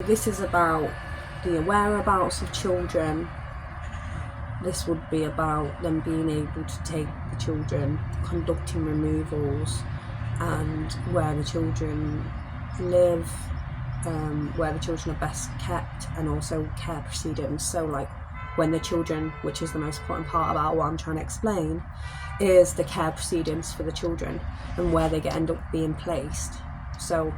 This is about the whereabouts of children. This would be about them being able to take the children, conducting removals, and where the children live, where the children are best kept, and also care proceedings. So like when the children, which is the most important part about what I'm trying to explain, is the care proceedings for the children and where they end up being placed. So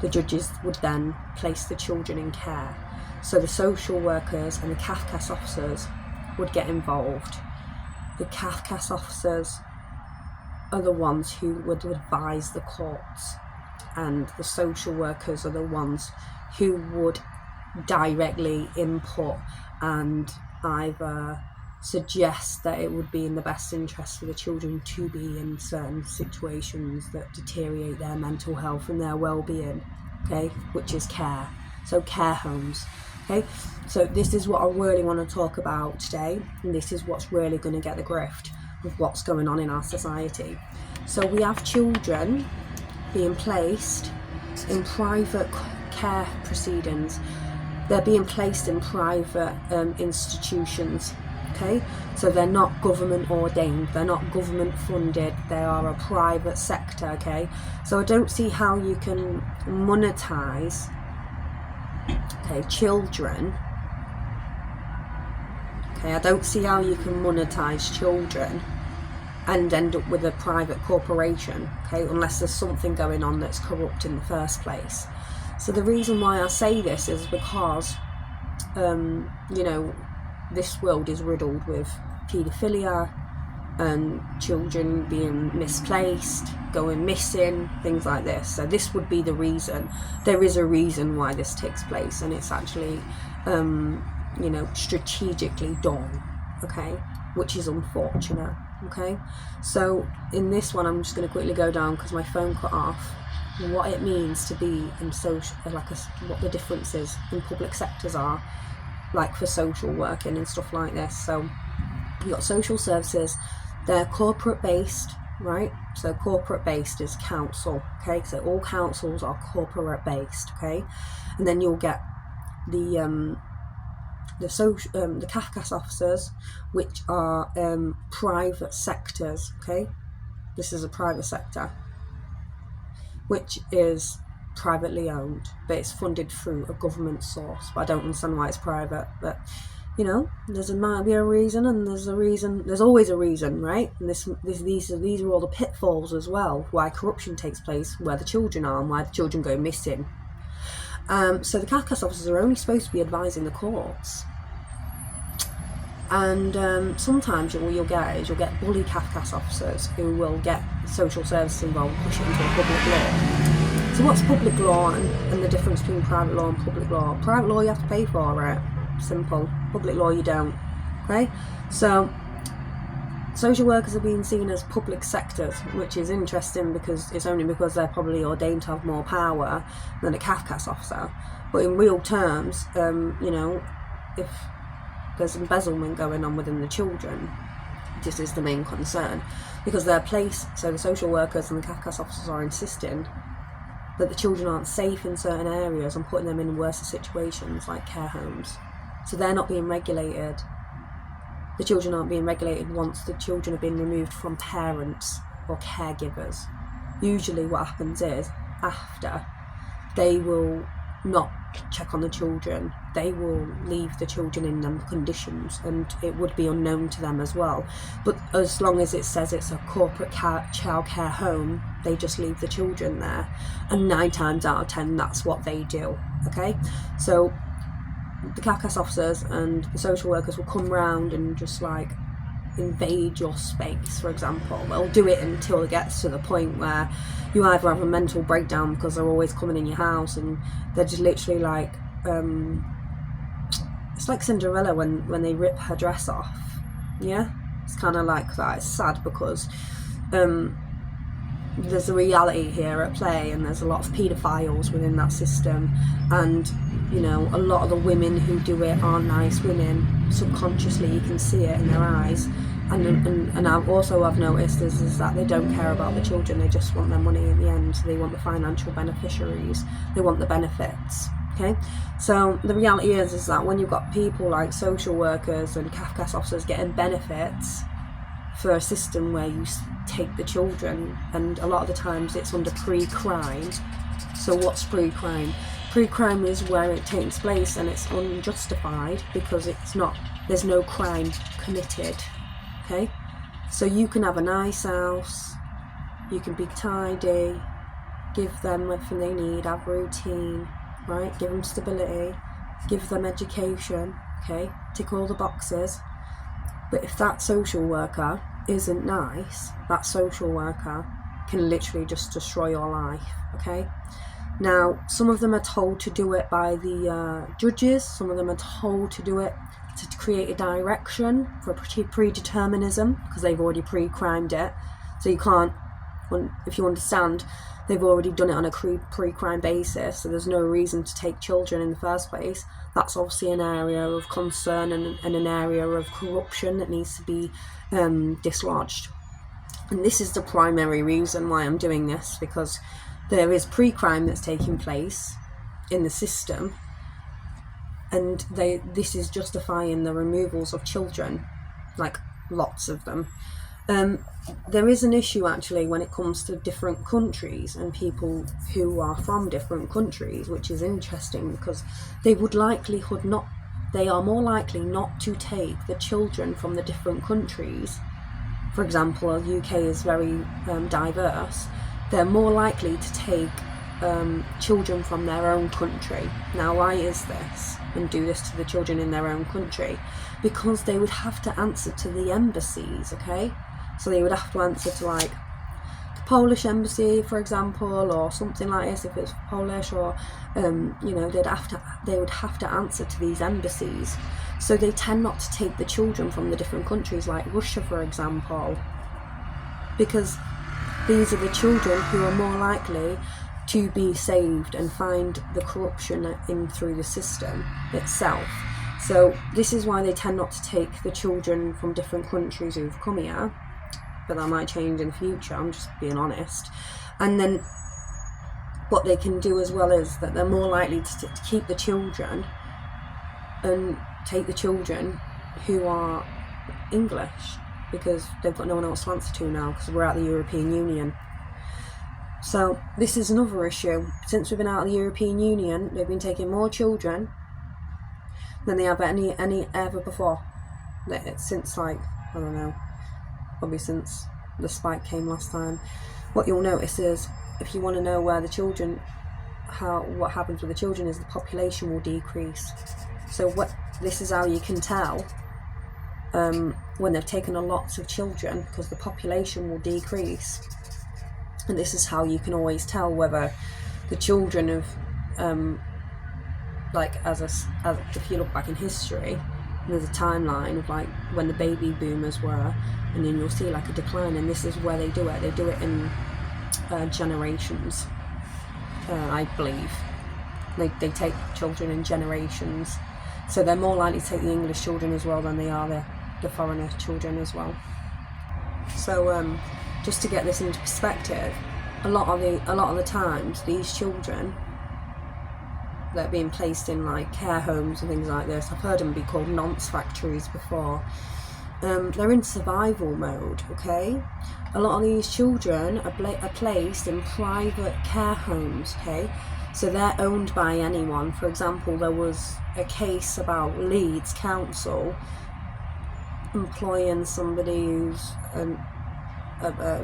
the judges would then place the children in care. So the social workers and the CAFCAS officers would get involved. The CAFCAS officers are the ones who would advise the courts, and the social workers are the ones who would directly input and either suggest that it would be in the best interest for the children to be in certain situations that deteriorate their mental health and their well-being, okay, which is care. So care homes. Okay, so this is what I really want to talk about today, and this is what's really going to get the grift of what's going on in our society. So we have children being placed in private care proceedings. They're being placed in private institutions. Okay, so they're not government ordained, they're not government funded, they are a private sector. Okay, so I don't see how you can monetize children. I don't see how you can monetize children and end up with a private corporation, unless there's something going on that's corrupt in the first place. So the reason why I say this is because this world is riddled with paedophilia and children being misplaced, going missing, things like this. So this would be the reason. There is a reason why this takes place, and it's actually strategically done, which is unfortunate. So in this one, I'm just going to quickly go down because my phone cut off what it means to be in social, what the differences in public sectors are, like for social working and stuff like this. So you've got social services, they're corporate based, right? So corporate based is council, so all councils are corporate based, and then you'll get the CAFCAS officers, which are private sectors. This is a private sector which is privately owned, but it's funded through a government source. But I don't understand why it's private, but might be a reason, and there's always a reason, right? And these are all the pitfalls as well, why corruption takes place, where the children are, and why the children go missing. So the CAFCAS officers are only supposed to be advising the courts, and sometimes what you'll get bully CAFCAS officers who will get social services involved, push it into a public law. So what's public law and the difference between private law and public law? Private law, you have to pay for it. Simple. Public law, you don't. So social workers are being seen as public sectors, which is interesting because it's only because they're probably ordained to have more power than a CAFCAS officer. But in real terms, if there's embezzlement going on within the children, this is the main concern, because they're placed, so the social workers and the CAFCAS officers are insisting that the children aren't safe in certain areas and putting them in worse situations like care homes. So they're not being regulated. The children aren't being regulated once the children have been removed from parents or caregivers. Usually what happens is, after, they will not check on the children. They will leave the children in them conditions, and it would be unknown to them as well. But as long as it says it's a corporate child care home, they just leave the children there. And 9 times out of 10, that's what they do. So the CAFCAS officers and the social workers will come round and just invade your space, for example. They'll do it until it gets to the point where you either have a mental breakdown because they're always coming in your house, and they're just literally it's like Cinderella when they rip her dress off. It's kind of like that. It's sad because there's a reality here at play, and there's a lot of paedophiles within that system, and a lot of the women who do it aren't nice women. Subconsciously you can see it in their eyes, and I've noticed is that they don't care about the children. They just want their money in the end. They want the financial beneficiaries, they want the benefits. Okay, so the reality is that when you've got people like social workers and CAFCAS officers getting benefits for a system where you take the children, and a lot of the times it's under pre-crime. So what's pre-crime? Pre-crime is where it takes place and it's unjustified because there's no crime committed. Okay, so you can have a nice house, you can be tidy, give them everything they need, have routine, right? Give them stability, give them education, okay? Tick all the boxes. But if that social worker isn't nice, that social worker can literally just destroy your life, okay? Now, some of them are told to do it by the judges, some of them are told to do it to create a direction for predeterminism, because they've already pre-crimed it. So you can't, if you understand, they've already done it on a pre-crime basis, so there's no reason to take children in the first place. That's obviously an area of concern and an area of corruption that needs to be dislodged. And this is the primary reason why I'm doing this, because there is pre-crime that's taking place in the system, and this is justifying the removals of children, like lots of them. There is an issue actually when it comes to different countries and people who are from different countries, which is interesting because they are more likely not to take the children from the different countries. For example, UK is very diverse. They're more likely to take children from their own country. Now, why is this? And do this to the children in their own country? Because they would have to answer to the embassies, okay? So they would have to answer to like the Polish embassy, for example, or something like this if it's Polish, or they would have to answer to these embassies. So they tend not to take the children from the different countries, like Russia, for example, because these are the children who are more likely to be saved and find the corruption in through the system itself. So this is why they tend not to take the children from different countries who've come here, but that might change in the future, I'm just being honest. And then what they can do as well is that they're more likely to keep the children and take the children who are English, because they've got no one else to answer to now because we're out of the European Union. So this is another issue. Since we've been out of the European Union, they've been taking more children than they have any ever before. Since, like, I don't know, probably since the spike came last time. What you'll notice is, if you want to know where the children, what happens with the children is the population will decrease. So this is how you can tell when they've taken a lot of children, because the population will decrease. And this is how you can always tell whether the children of, if you look back in history, there's a timeline of like when the baby boomers were, and then you'll see like a decline, and this is where they do it. They do it in generations, I believe. They take children in generations, so they're more likely to take the English children as well than they are the foreigner children as well. So just to get this into perspective, a lot of the times these children that are being placed in like care homes and things like this, I've heard them be called nonce factories before. They're in survival mode, okay? A lot of these children are placed in private care homes, okay? So they're owned by anyone. For example, there was a case about Leeds Council employing somebody who's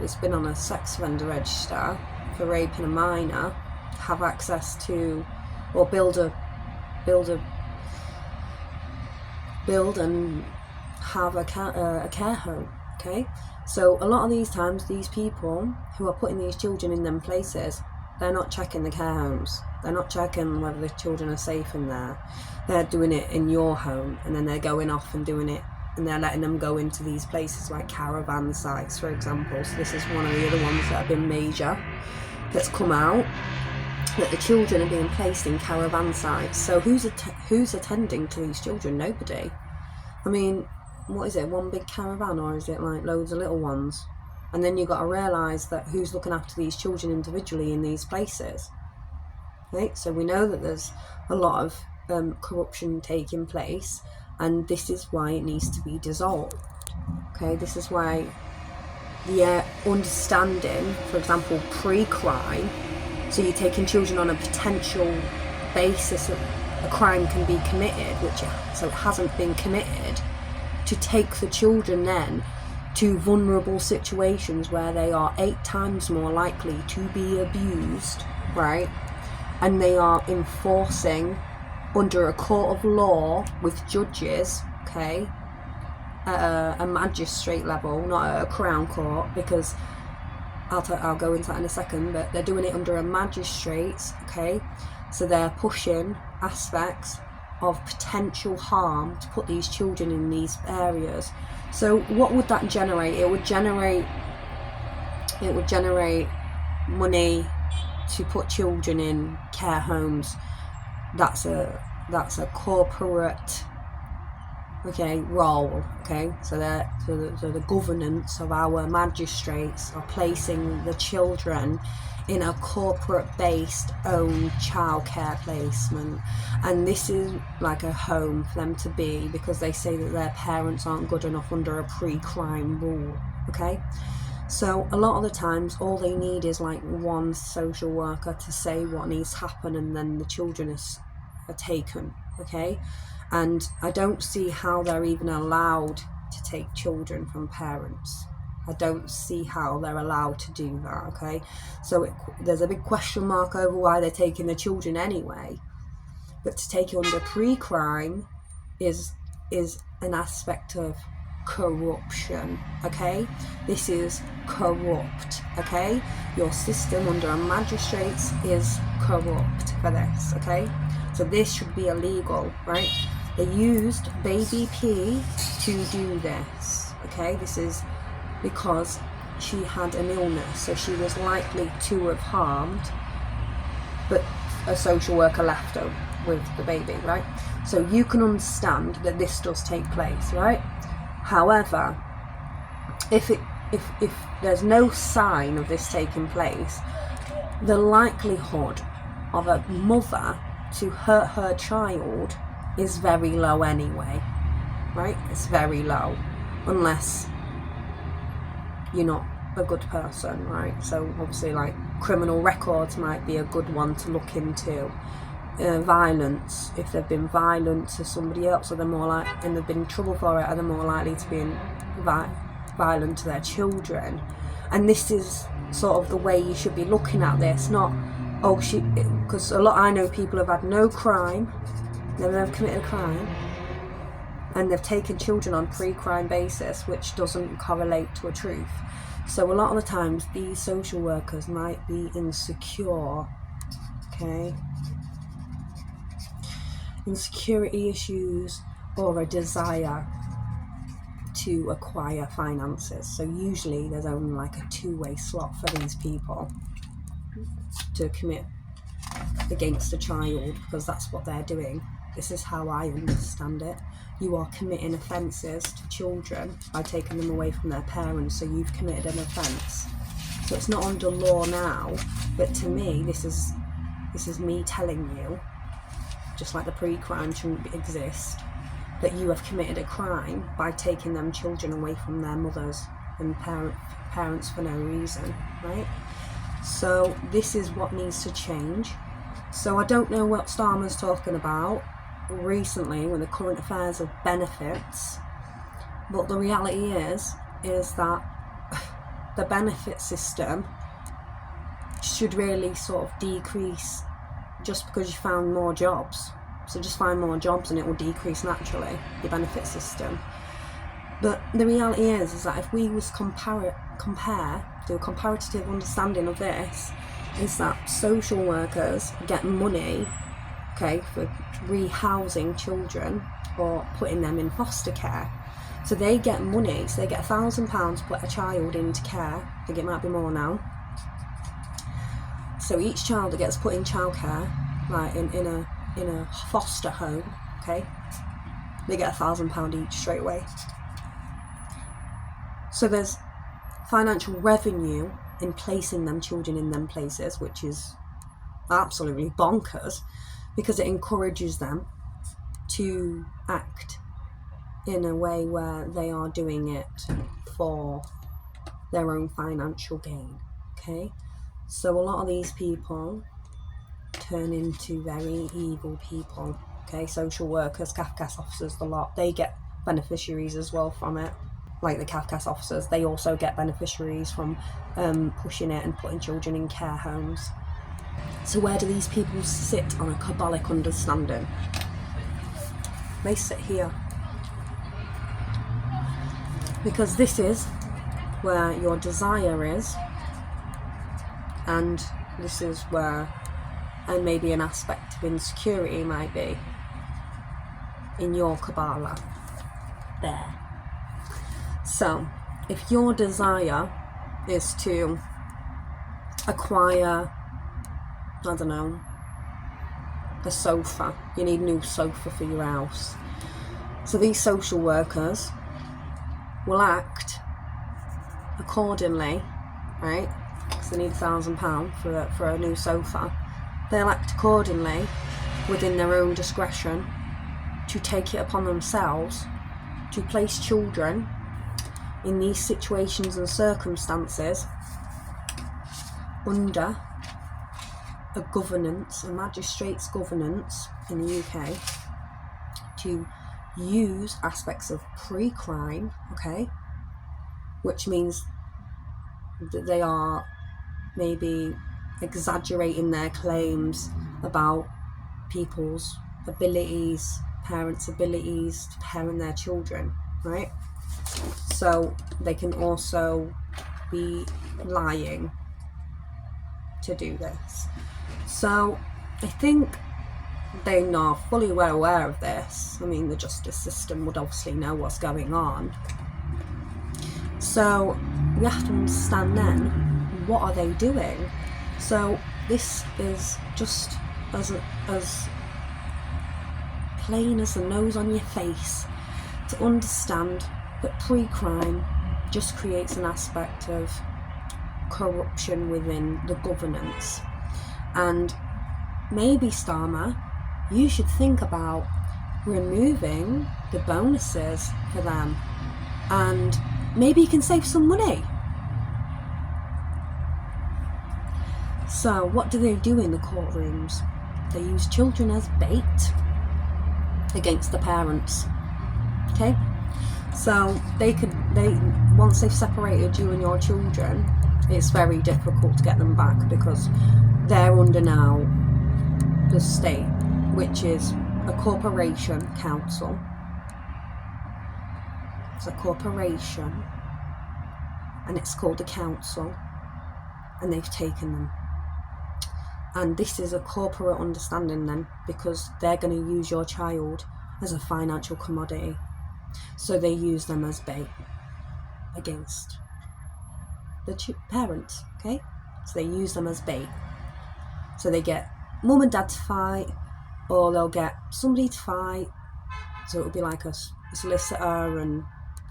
it's been on a sex offender register for raping a minor, have access to, or build and have a care home, okay? So a lot of these times, these people who are putting these children in them places, they're not checking the care homes. They're not checking whether the children are safe in there. They're doing it in your home, and then they're going off and doing it, and they're letting them go into these places like caravan sites, for example. So this is one of the other ones that have been major that's come out, that the children are being placed in caravan sites. So who's attending to these children? Nobody. I mean, what is it, one big caravan, or is it like loads of little ones? And then you've got to realise that who's looking after these children individually in these places. right? So we know that there's a lot of corruption taking place, and this is why it needs to be dissolved. Okay, this is why the understanding, for example, pre-crime, so you're taking children on a potential basis that a crime can be committed, so it hasn't been committed, to take the children then to vulnerable situations where they are 8 times more likely to be abused, right? And they are enforcing under a court of law with judges, okay, at a magistrate level, not at a crown court, because I'll go into that in a second, but they're doing it under a magistrate's, okay? So they're pushing aspects of potential harm to put these children in these areas. So what would that generate? It would generate money to put children in care homes. That's a corporate, okay, role, okay? So the governance of our magistrates are placing the children in a corporate-based owned childcare placement, and this is like a home for them to be, because they say that their parents aren't good enough under a pre-crime rule, okay? So a lot of the times all they need is like one social worker to say what needs to happen, and then the children are taken, okay? And I don't see how they're even allowed to take children from parents. I don't see how they're allowed to do that, okay? So there's a big question mark over why they're taking the children anyway. But to take it under pre-crime is an aspect of corruption, okay? This is corrupt, okay? Your system under a magistrate's is corrupt for this, okay? So this should be illegal, right? They used baby P to do this, okay? This is because she had an illness, so she was likely to have harmed, but a social worker left her with the baby, right? So you can understand that this does take place, right? However, if there's no sign of this taking place, the likelihood of a mother to hurt her child is very low anyway, right? It's very low, unless you're not a good person, right? So obviously, like, criminal records might be a good one to look into. Violence, if they've been violent to somebody else, or they're more like, and they've been in trouble for it, are they more likely to be violent to their children? And this is sort of the way you should be looking at this, not because I know people have had no crime, they've never committed a crime, and they've taken children on pre-crime basis, which doesn't correlate to a truth. So a lot of the times these social workers might be insecure, okay? Insecurity issues, or a desire to acquire finances. So usually there's only like a 2-way slot for these people to commit against a child, because that's what they're doing. This is how I understand it. You are committing offences to children by taking them away from their parents, so you've committed an offence. So it's not under law now, but to me, this is me telling you, just like the pre-crime shouldn't exist, that you have committed a crime by taking them children away from their mothers and parents for no reason, right? So this is what needs to change. So I don't know what Starmer's talking about recently with the current affairs of benefits, but the reality is that the benefit system should really sort of decrease just because you found more jobs. So just find more jobs and it will decrease naturally, the benefit system. But the reality is that if we was compare, do a comparative understanding of this, is that social workers get money, okay, for rehousing children or putting them in foster care. So they get money, so they get £1,000 to put a child into care. I think it might be more now. So each child that gets put in childcare, like in a foster home, okay, they get £1,000 each straight away. So there's financial revenue in placing them children in them places, which is absolutely bonkers, because it encourages them to act in a way where they are doing it for their own financial gain. Okay, so a lot of these people turn into very evil people. Okay, social workers, CAFCAS officers, the lot, they get beneficiaries as well from it. Like the CAFCAS officers, they also get beneficiaries from pushing it and putting children in care homes. So where do these people sit on a Kabbalic understanding? They sit here. Because this is where your desire is, and this is where, and maybe an aspect of insecurity might be in your Kabbalah. There. So, if your desire is to acquire, I don't know, a sofa, you need a new sofa for your house. So these social workers will act accordingly, right? Because they need £1,000 for a new sofa. They'll act accordingly within their own discretion to take it upon themselves to place children in these situations and circumstances under a governance, a magistrate's governance in the UK, to use aspects of pre-crime, okay, which means that they are maybe exaggerating their claims about people's abilities, parents' abilities to parent their children, right? So they can also be lying to do this. So I think they are fully well aware of this. I mean, the justice system would obviously know what's going on. So we have to understand then, what are they doing? So this is just as plain as the nose on your face to understand that pre-crime just creates an aspect of corruption within the governance. And maybe, Starmer, you should think about removing the bonuses for them, and maybe you can save some money. So what do they do in the courtrooms? They use children as bait against the parents. Okay, so they once they've separated you and your children, it's very difficult to get them back, because they're under now the state, which is a corporation council. It's a corporation, and it's called a council, and they've taken them. And this is a corporate understanding then, because they're going to use your child as a financial commodity. So they use them as bait against the parents, okay? So they use them as bait. So they get mum and dad to fight, or they'll get somebody to fight. So it'll be like a solicitor and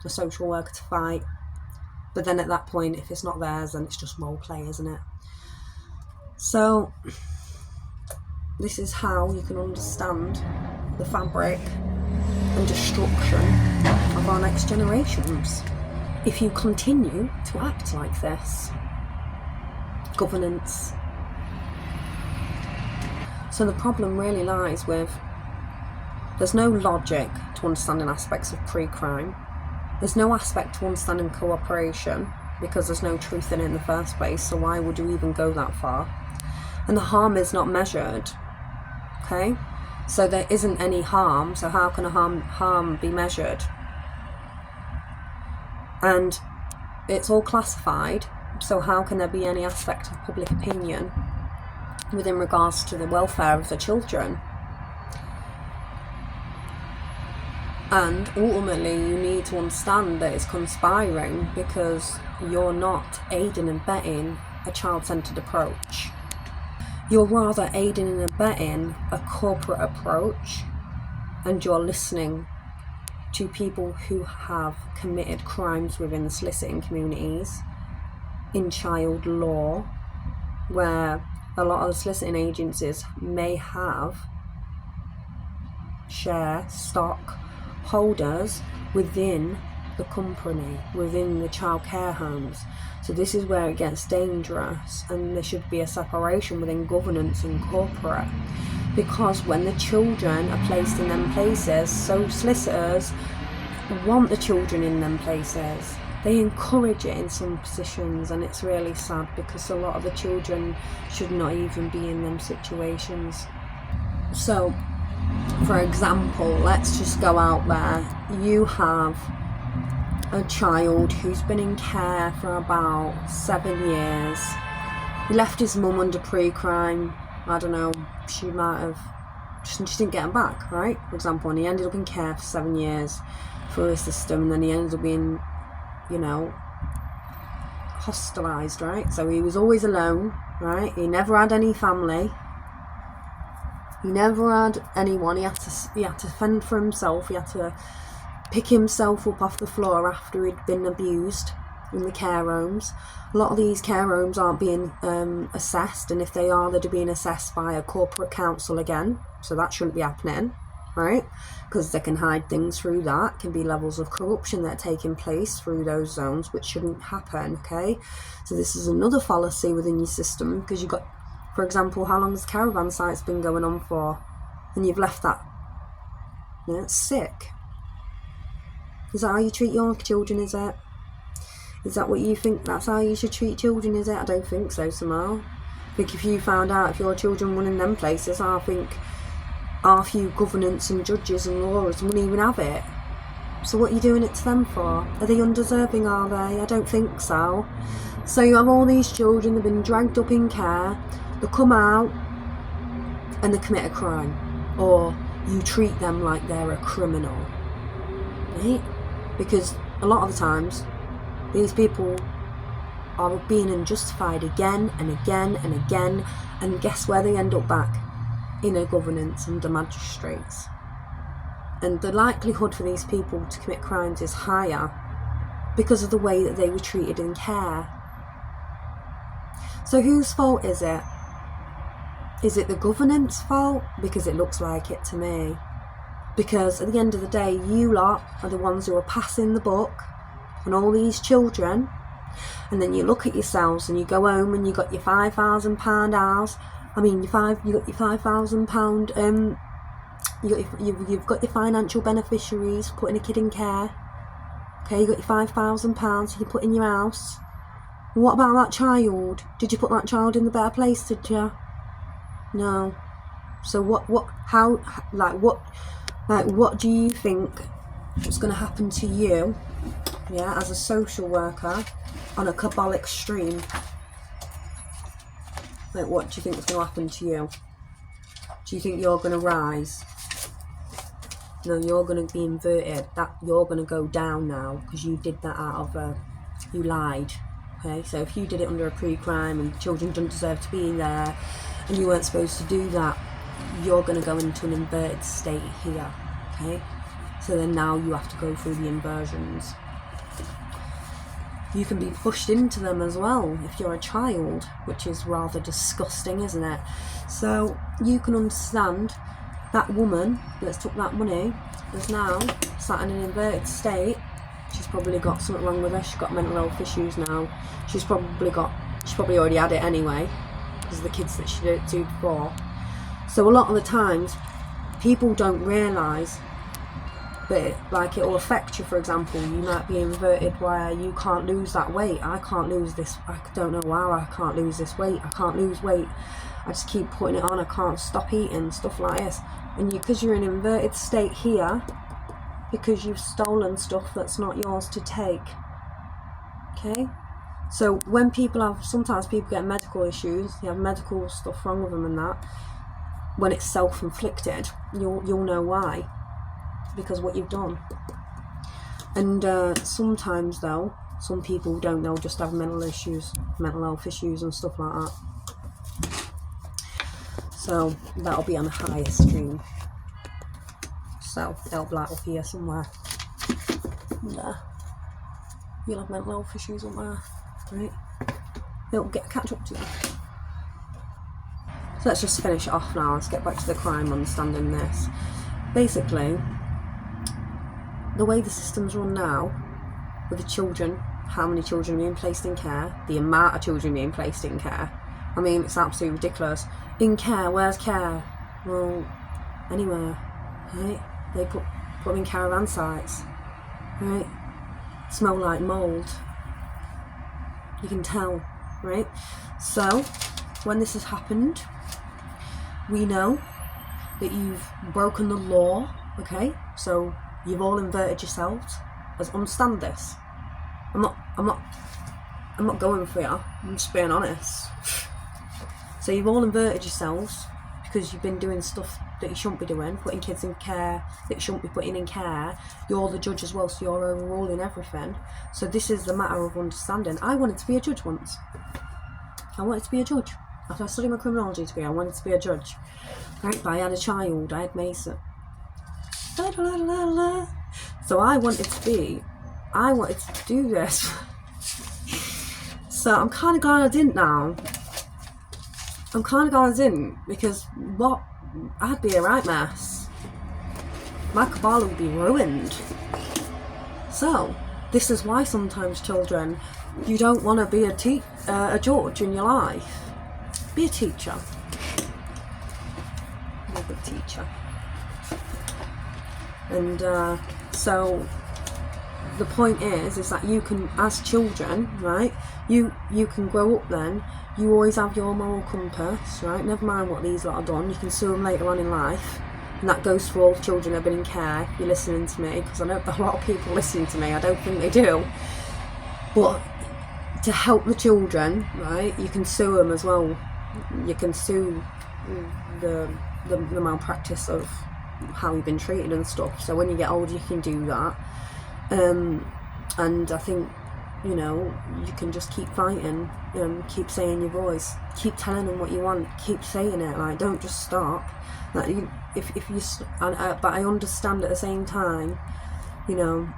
a social worker to fight. But then at that point, if it's not theirs, then it's just role play, isn't it? So this is how you can understand the fabric and destruction of our next generations if you continue to act like this. Governance. So the problem really lies with, there's no logic to understanding aspects of pre-crime. There's no aspect to understanding cooperation, because there's no truth in it in the first place, so why would you even go that far? And the harm is not measured, okay? So there isn't any harm, so how can a harm be measured? And it's all classified, so how can there be any aspect of public opinion within regards to the welfare of the children? And ultimately you need to understand that it's conspiring, because you're not aiding and abetting a child-centred approach. You're rather aiding and abetting a corporate approach, and you're listening to people who have committed crimes within the soliciting communities in child law, where a lot of the soliciting agencies may have share stock holders within the company, within the child care homes. So this is where it gets dangerous, and there should be a separation within governance and corporate, because when the children are placed in them places, so solicitors want the children in them places. They encourage it in some positions, and it's really sad because a lot of the children should not even be in them situations. So, for example, let's just go out there. You have a child who's been in care for about 7 years. He left his mum under pre-crime. I don't know, she might have just didn't get him back, right? For example, and he ended up in care for 7 years through a system, and then he ended up being, you know, hostilized, right? So he was always alone, right? He never had any family. He never had anyone. He had to fend for himself. He had to pick himself up off the floor after he'd been abused in the care homes. A lot of these care homes aren't being assessed, and if they are, they're being assessed by a corporate council again, so that shouldn't be happening, right? Because they can hide things through that. It can be levels of corruption that are taking place through those zones, which shouldn't happen, okay? So this is another fallacy within your system, because you've got, for example, how long has the caravan site's been going on for, and you've left that? Yeah, it's sick. Is that how you treat your children, is it? Is that what you think that's how you should treat children, is it? I don't think so, somehow. I think if you found out if your children were in them places, I think our few governance and judges and lawyers wouldn't even have it. So what are you doing it to them for? Are they undeserving, are they? I don't think so. So you have all these children, they've been dragged up in care, they come out and they commit a crime. Or you treat them like they're a criminal. Right? Because a lot of the times, these people are being unjustified again and again and again, and guess where they end up back? In a governance under magistrates. And the likelihood for these people to commit crimes is higher because of the way that they were treated in care. So whose fault is it? Is it the governance fault? Because it looks like it to me. Because at the end of the day, you lot are the ones who are passing the buck on all these children, and then you look at yourselves and you go home and you got your £5,000 house. I mean, you got your £5,000. You've got your financial beneficiaries putting a kid in care. Okay, you got your £5,000 you put in your house. What about that child? Did you put that child in the better place? Did you? No. So what do you think is going to happen to you, yeah, as a social worker on a Kabbalic stream? Like, what do you think is going to happen to you? Do you think you're going to rise? No, you're going to be inverted. That you're going to go down now because you did that out of you lied. Okay, so if you did it under a pre-crime and children don't deserve to be there, and you weren't supposed to do that, you're going to go into an inverted state here. Okay, so then now you have to go through the inversions. You can be pushed into them as well if you're a child, which is rather disgusting, isn't it? So you can understand that woman that's took that money is now sat in an inverted state. She's probably got something wrong with her. She's got mental health issues now. She's probably already had it anyway because of the kids that she did it to before. So a lot of the times people don't realise, but like it will affect you. For example, you might be inverted where you can't lose that weight. I can't lose this. I don't know how I can't lose this weight. I can't lose weight. I just keep putting it on. I can't stop eating, stuff like this. And because you're in an inverted state here, because you've stolen stuff that's not yours to take. Okay? So when sometimes people get medical issues, you have medical stuff wrong with them and that, when it's self-inflicted, you'll know why. Because what you've done. And sometimes though, some people don't, they'll just have mental health issues and stuff like that. So that'll be on the highest stream. So they'll be like up here somewhere. There. You'll have mental health issues up there, right? They'll catch up to you. let's just finish it off now. Let's get back to the crime, understanding this. Basically, the way the system's run now, with the children, how many children are being placed in care, the amount of children being placed in care, I mean, it's absolutely ridiculous. In care, where's care? Well, anywhere, right? They put them in caravan sites, right? Smell like mould. You can tell, right? So, when this has happened, we know that you've broken the law, okay? So, you've all inverted yourselves. As understand this. I'm not going for you. I'm just being honest. So you've all inverted yourselves because you've been doing stuff that you shouldn't be doing, putting kids in care that you shouldn't be putting in care. You're the judge as well, so you're overruling everything. So this is the matter of understanding. I wanted to be a judge once. I wanted to be a judge. After I studied my criminology degree, I wanted to be a judge. Right, but I had a child. I had Mason. So I wanted to do this. So I'm kind of glad I didn't now. I'm kind of glad I didn't, because I'd be a right mess. My Kabbalah would be ruined. So this is why sometimes, children, you don't want to be a judge in your life. Be a teacher. Be a good teacher. And so the point is that you can, as children, right, you can grow up then, you always have your moral compass, right, never mind what these lot are done, you can sue them later on in life, and that goes for all children that have been in care, if you're listening to me, because I know a lot of people listening to me, I don't think they do, but to help the children, right, you can sue them as well, you can sue the malpractice of how you've been treated and stuff. So when you get older, you can do that. And I think, you know, you can just keep fighting, keep saying your voice, keep telling them what you want, keep saying it. Like, don't just stop. Like, but I understand at the same time, you know,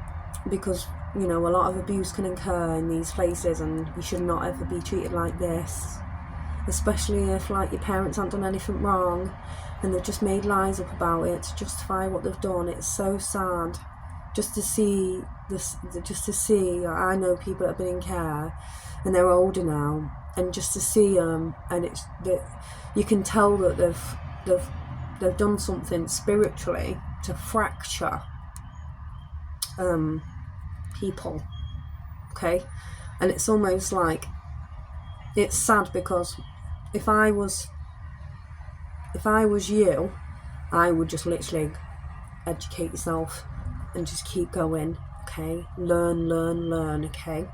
because, you know, a lot of abuse can occur in these places, and you should not ever be treated like this. Especially if, like, your parents haven't done anything wrong and they've just made lies up about it to justify what they've done. It's so sad just to see this, I know people that have been in care and they're older now, and just to see them, and it's that you can tell that they've done something spiritually to fracture people, okay? And it's almost like, it's sad, because if I was you, I would just literally educate yourself and just keep going, okay? Learn, okay?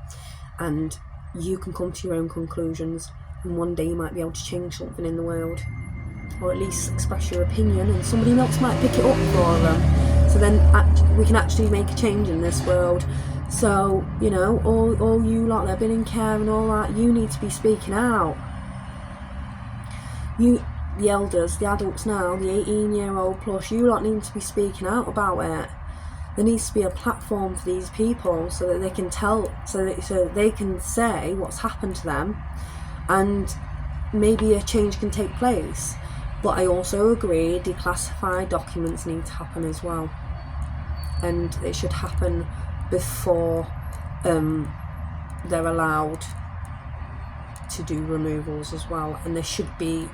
And you can come to your own conclusions, and one day you might be able to change something in the world, or at least express your opinion, and somebody else might pick it up for them. So then we can actually make a change in this world. So, you know, all you lot that have been in care and all that, you need to be speaking out. You, the elders, the adults now, the 18-year-old plus, you lot need to be speaking out about it. There needs to be a platform for these people so that they can tell, so they can say what's happened to them, and maybe a change can take place. But I also agree, declassified documents need to happen as well, and it should happen before they're allowed to do removals as well. And there should be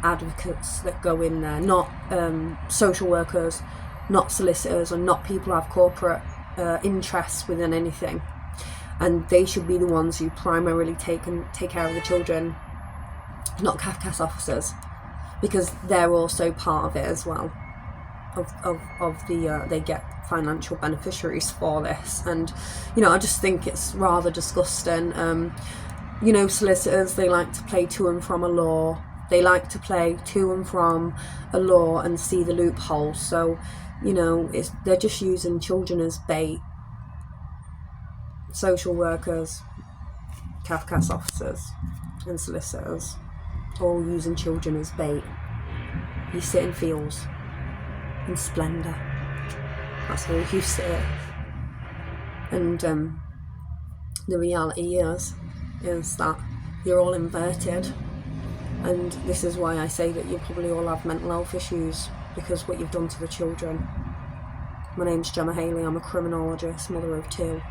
advocates that go in there, not social workers, not solicitors, and not people who have corporate interests within anything. And they should be the ones who primarily take care of the children, not CAFCAS officers, because they're also part of it as well. They get financial beneficiaries for this. And, you know, I just think it's rather disgusting. You know, solicitors, they like to play to and from a law. They like to play to and from a law and see the loopholes. So, you know, they're just using children as bait. Social workers, CAFCAS officers and solicitors, all using children as bait. You sit in fields in splendour. That's how you see it. And the reality is that you're all inverted. And this is why I say that you probably all have mental health issues, because what you've done to the children. My name's Gemma Hayley, I'm a criminologist, mother of 2.